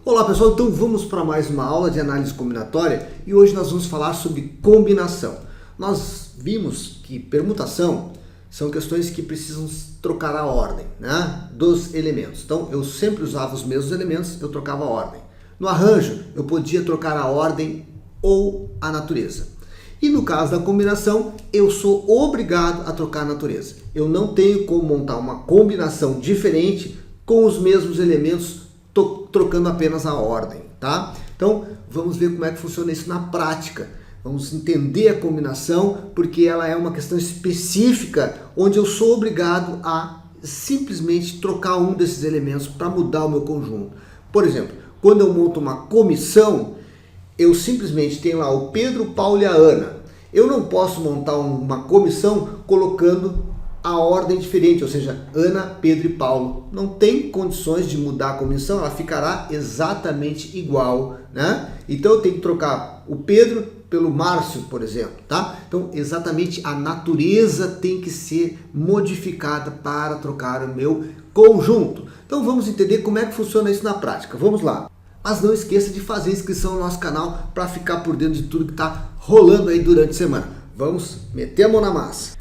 Olá pessoal, então vamos para mais uma aula de análise combinatória e hoje nós vamos falar sobre combinação. Nós vimos que permutação são questões que precisam trocar a ordem, né, dos elementos. Então eu sempre usava os mesmos elementos, eu trocava a ordem. No arranjo eu podia trocar a ordem ou a natureza. E no caso da combinação eu sou obrigado a trocar a natureza. Eu não tenho como montar uma combinação diferente com os mesmos elementos trocando apenas a ordem, tá? Então, vamos ver como é que funciona isso na prática. Vamos entender a combinação, porque ela é uma questão específica, onde eu sou obrigado a simplesmente trocar um desses elementos para mudar o meu conjunto. Por exemplo, quando eu monto uma comissão, eu simplesmente tenho lá o Pedro, o Paulo e a Ana. Eu não posso montar uma comissão colocando a ordem diferente, ou seja, Ana, Pedro e Paulo. Não tem condições de mudar a comissão, ela ficará exatamente igual, né? Então eu tenho que trocar o Pedro pelo Márcio, por exemplo, tá? Então exatamente a natureza tem que ser modificada para trocar o meu conjunto. Então vamos entender como é que funciona isso na prática. Vamos lá. Mas não esqueça de fazer inscrição no nosso canal para ficar por dentro de tudo que está rolando aí durante a semana. Vamos meter a mão na massa.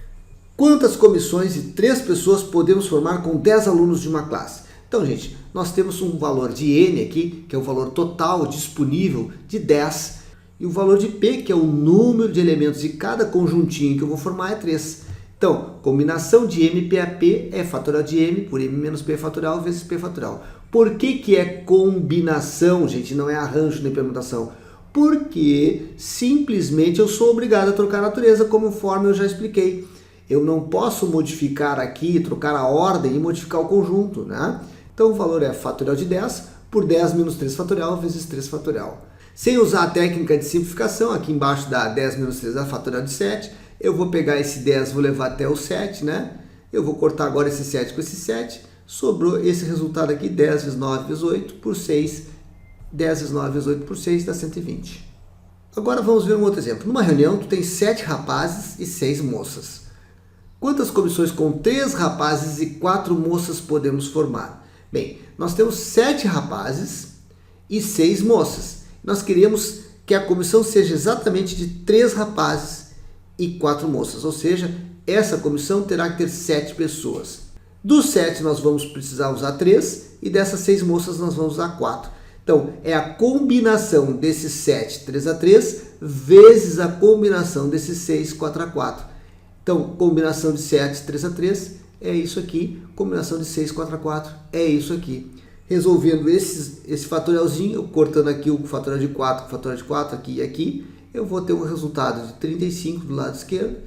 Quantas comissões de 3 pessoas podemos formar com 10 alunos de uma classe? Então, gente, nós temos um valor de N aqui, que é o valor total disponível de 10, e o valor de P, que é o número de elementos de cada conjuntinho que eu vou formar, é 3. Então, combinação de M, P a P é fatorial de M por M menos P fatorial vezes P fatorial. Por que é combinação, gente, não é arranjo nem permutação? Porque simplesmente eu sou obrigado a trocar a natureza, conforme eu já expliquei. Eu não posso modificar aqui, trocar a ordem e modificar o conjunto, né? Então o valor é fatorial de 10 por 10 menos 3 fatorial vezes 3 fatorial. Sem usar a técnica de simplificação, aqui embaixo dá 10 menos 3 dá fatorial de 7. Eu vou pegar esse 10, vou levar até o 7, né? Eu vou cortar agora esse 7 com esse 7. Sobrou esse resultado aqui, 10 vezes 9 vezes 8 por 6. 10 vezes 9 vezes 8 por 6 dá 120. Agora vamos ver um outro exemplo. Numa reunião, tu tem 7 rapazes e 6 moças. Quantas comissões com 3 rapazes e 4 moças podemos formar? Bem, nós temos 7 rapazes e 6 moças. Nós queremos que a comissão seja exatamente de 3 rapazes e 4 moças, ou seja, essa comissão terá que ter 7 pessoas. Dos 7 nós vamos precisar usar 3 e dessas 6 moças nós vamos usar 4. Então, é a combinação desses 7, 3 a 3, vezes a combinação desses 6, 4 a 4. Então, combinação de 7, 3 a 3 é isso aqui. Combinação de 6, 4 a 4 é isso aqui. Resolvendo esse fatorialzinho, cortando aqui o fatorial de 4 com o fatorial de 4 aqui e aqui, eu vou ter um resultado de 35 do lado esquerdo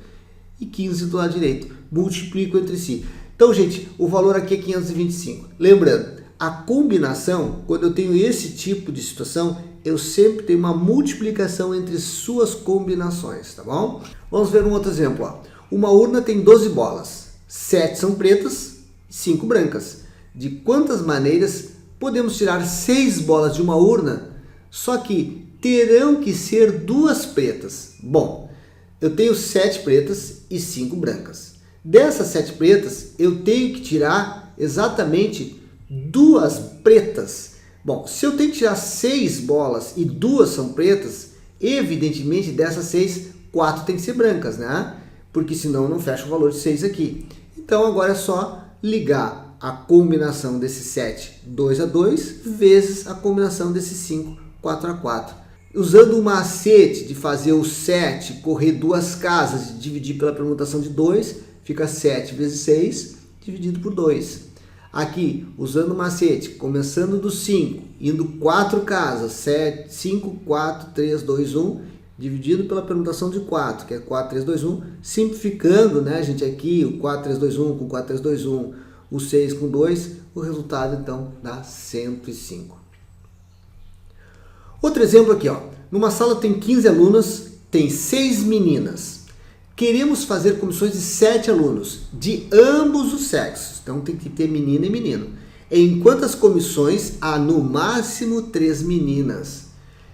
e 15 do lado direito. Multiplico entre si. Então, gente, o valor aqui é 525. Lembrando, a combinação, quando eu tenho esse tipo de situação, eu sempre tenho uma multiplicação entre suas combinações, tá bom? Vamos ver um outro exemplo, ó. Uma urna tem 12 bolas, 7 são pretas e 5 brancas. De quantas maneiras podemos tirar 6 bolas de uma urna, só que terão que ser 2 pretas? Bom, eu tenho 7 pretas e 5 brancas. Dessas 7 pretas, eu tenho que tirar exatamente 2 pretas. Bom, se eu tenho que tirar 6 bolas e 2 são pretas, evidentemente dessas 6, 4 tem que ser brancas, né? Porque senão não fecha o valor de 6 aqui. Então agora é só ligar a combinação desse 7, 2 a 2, vezes a combinação desse 5, 4 a 4. Usando o macete de fazer o 7 correr 2 casas e dividir pela permutação de 2, fica 7 vezes 6 dividido por 2. Aqui, usando o macete, começando do 5, indo 4 casas, 7, 5, 4, 3, 2, 1, dividido pela permutação de 4, que é 4, 3, 2, 1, simplificando, né, gente, aqui o 4, 3, 2, 1 com 4, 3, 2, 1, o 6 com 2, o resultado, então, dá 105. Outro exemplo aqui, ó. Numa sala tem 15 alunos, tem 6 meninas. Queremos fazer comissões de 7 alunos, de ambos os sexos. Então, tem que ter menina e menino. Em quantas comissões há, no máximo, 3 meninas?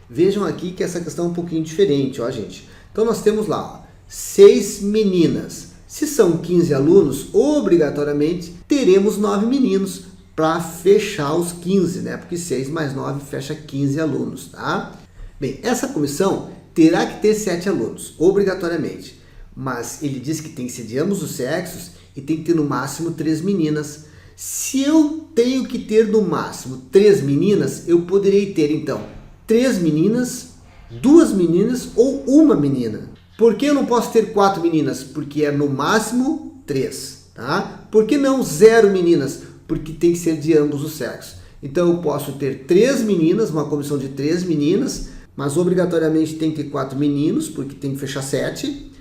Vejam aqui que essa questão é um pouquinho diferente, ó, gente. Então, nós temos lá, ó, 6 meninas. Se são 15 alunos, obrigatoriamente teremos 9 meninos, para fechar os 15, né? Porque 6 mais 9 fecha 15 alunos, tá? Bem, essa comissão terá que ter 7 alunos, obrigatoriamente. Mas ele diz que tem que ser de ambos os sexos e tem que ter no máximo 3 meninas. Se eu tenho que ter no máximo 3 meninas, eu poderei ter então 3 meninas, 2 meninas ou 1 menina. Por que eu não posso ter 4 meninas? Porque é no máximo 3, tá? Por que não 0 meninas? Porque tem que ser de ambos os sexos. Então eu posso ter 3 meninas, uma comissão de 3 meninas, mas obrigatoriamente tem que ter 4 meninos, porque tem que fechar 7.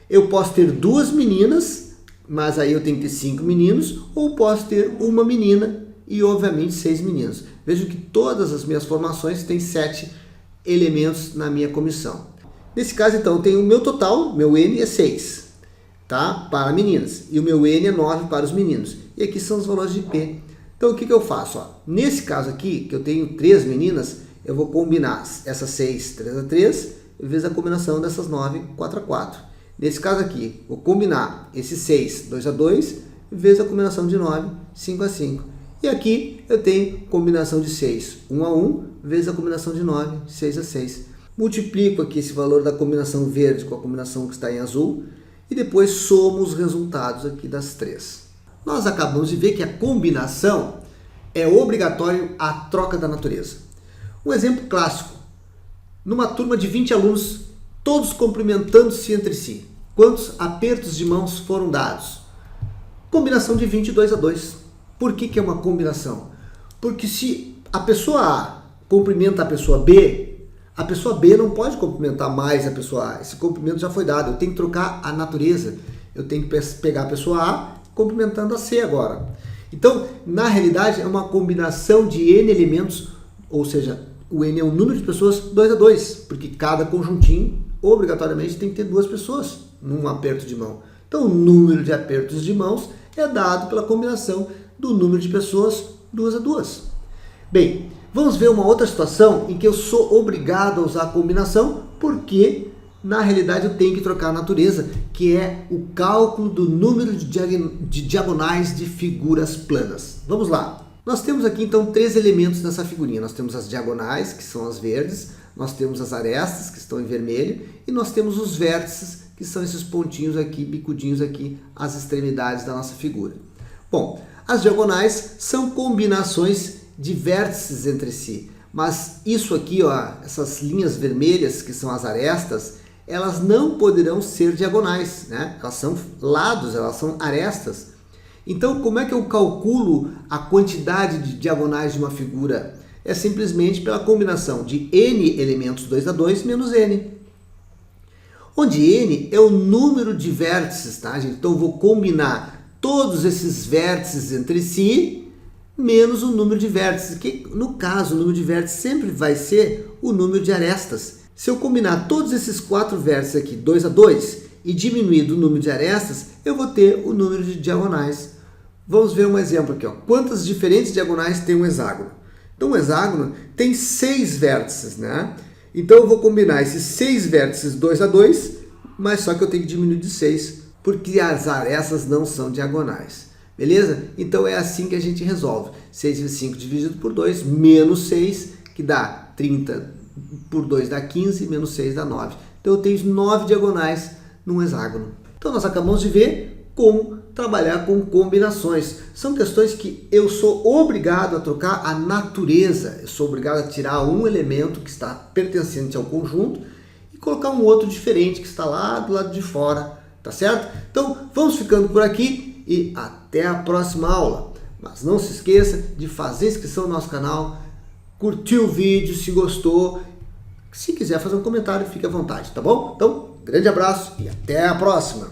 Eu posso ter 2 meninas, mas aí eu tenho que ter 5 meninos, ou posso ter 1 menina e obviamente 6 meninos. Vejo que todas as minhas formações têm 7 elementos na minha comissão. Nesse caso então eu tenho o meu total, meu N é 6, tá? Para meninas, e o meu N é 9 para os meninos. E aqui são os valores de P. Então o que eu faço? Ó? Nesse caso aqui, que eu tenho 3 meninas, eu vou combinar essas 6, 3 a 3, vezes a combinação dessas 9, 4 a 4. Nesse caso aqui, vou combinar esse 6, 2 a 2, vezes a combinação de 9, 5 a 5. E aqui eu tenho combinação de 6, 1 a 1, vezes a combinação de 9, 6 a 6. Multiplico aqui esse valor da combinação verde com a combinação que está em azul e depois somo os resultados aqui das 3. Nós acabamos de ver que a combinação é obrigatório a troca da natureza. Um exemplo clássico, numa turma de 20 alunos, todos cumprimentando-se entre si. Quantos apertos de mãos foram dados? Combinação de 22 a 2. Por que é uma combinação? Porque se a pessoa A cumprimenta a pessoa B não pode cumprimentar mais a pessoa A. Esse cumprimento já foi dado. Eu tenho que trocar a natureza. Eu tenho que pegar a pessoa A cumprimentando a C agora. Então, na realidade, é uma combinação de N elementos, ou seja, o N é o número de pessoas 2 a 2, porque cada conjuntinho obrigatoriamente tem que ter 2 pessoas num aperto de mão. Então, o número de apertos de mãos é dado pela combinação do número de pessoas 2 a 2. Bem, vamos ver uma outra situação em que eu sou obrigado a usar a combinação, porque na realidade eu tenho que trocar a natureza, que é o cálculo do número de diagonais de figuras planas. Vamos lá. Nós temos aqui então 3 elementos nessa figurinha. Nós temos as diagonais, que são as verdes, nós temos as arestas, que estão em vermelho, e nós temos os vértices, que são esses pontinhos aqui, bicudinhos aqui, as extremidades da nossa figura. Bom, as diagonais são combinações de vértices entre si, mas isso aqui, ó, essas linhas vermelhas, que são as arestas, elas não poderão ser diagonais, né? Elas são lados, elas são arestas. Então, como é que eu calculo a quantidade de diagonais de uma figura? É simplesmente pela combinação de N elementos 2 a 2 menos N. Onde N é o número de vértices, tá, gente? Então, eu vou combinar todos esses vértices entre si, menos o número de vértices, que no caso, o número de vértices sempre vai ser o número de arestas. Se eu combinar todos esses 4 vértices aqui, 2 a 2, e diminuir do número de arestas, eu vou ter o número de diagonais. Vamos ver um exemplo aqui, ó. Quantas diferentes diagonais tem um hexágono? Então, um hexágono tem 6 vértices, né? Então, eu vou combinar esses 6 vértices 2 a 2, mas só que eu tenho que diminuir de 6, porque as arestas não são diagonais. Beleza? Então, é assim que a gente resolve. 6 vezes 5 dividido por 2, menos 6, que dá 30 por 2 dá 15, menos 6 dá 9. Então, eu tenho 9 diagonais num hexágono. Então, nós acabamos de ver como trabalhar com combinações. São questões que eu sou obrigado a trocar a natureza. Eu sou obrigado a tirar um elemento que está pertencente ao conjunto e colocar um outro diferente que está lá do lado de fora. Tá certo? Então, vamos ficando por aqui e até a próxima aula. Mas não se esqueça de fazer inscrição no nosso canal, curtir o vídeo se gostou. Se quiser fazer um comentário, fique à vontade, tá bom? Então, grande abraço e até a próxima!